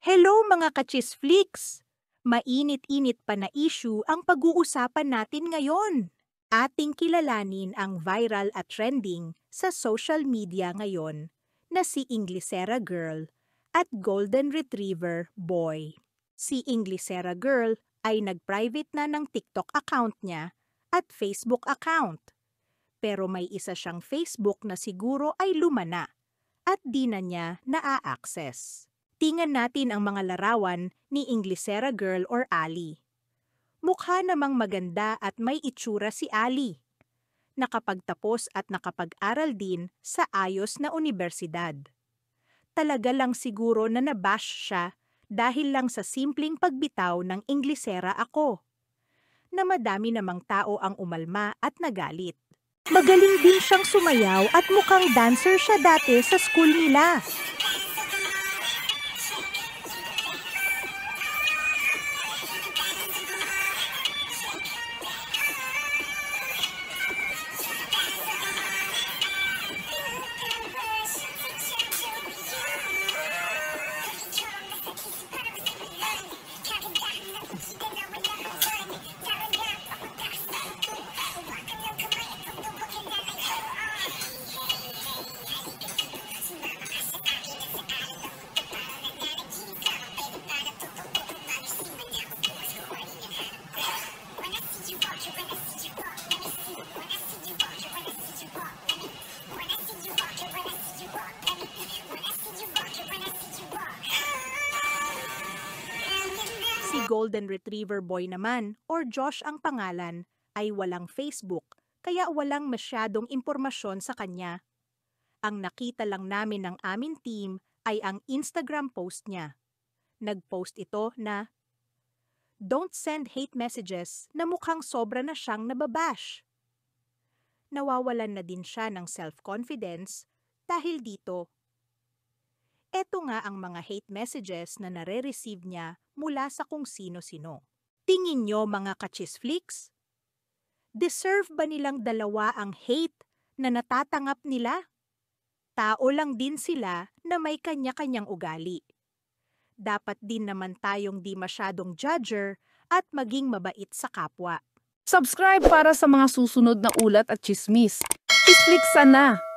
Hello mga kachisflix! Mainit-init pa na issue ang pag-uusapan natin ngayon. Ating kilalanin ang viral at trending sa social media ngayon na si Inglesera Girl at Golden Retriever Boy. Si Inglesera Girl ay nag-private na ng TikTok account niya at Facebook account. Pero may isa siyang Facebook na siguro ay luma na at di na niya naa-access. Tingnan natin ang mga larawan ni Inglesera Girl or Ali. Mukha namang maganda at may itsura si Ali. Nakapagtapos at nakapag-aral din sa ayos na unibersidad. Talaga lang siguro na nabash siya dahil lang sa simpleng pagbitaw ng Inglesera ako. Na madami namang tao ang umalma at nagalit. Magaling din siyang sumayaw at mukhang dancer siya dati sa school nila. Si Golden Retriever Boy naman, or Josh ang pangalan, ay walang Facebook, kaya walang masyadong impormasyon sa kanya. Ang nakita lang namin ng aming team ay ang Instagram post niya. Nag-post ito na, "Don't send hate messages," na mukhang sobra na siyang nababash. Nawawalan na din siya ng self-confidence dahil dito. Eto nga ang mga hate messages na nare-receive niya mula sa kung sino-sino. Tingin nyo mga kachisflix? Deserve ba nilang dalawa ang hate na natatanggap nila? Tao lang din sila na may kanya-kanyang ugali. Dapat din naman tayong di masyadong judger at maging mabait sa kapwa. Subscribe para sa mga susunod na ulat at chismis. Chisflix sana!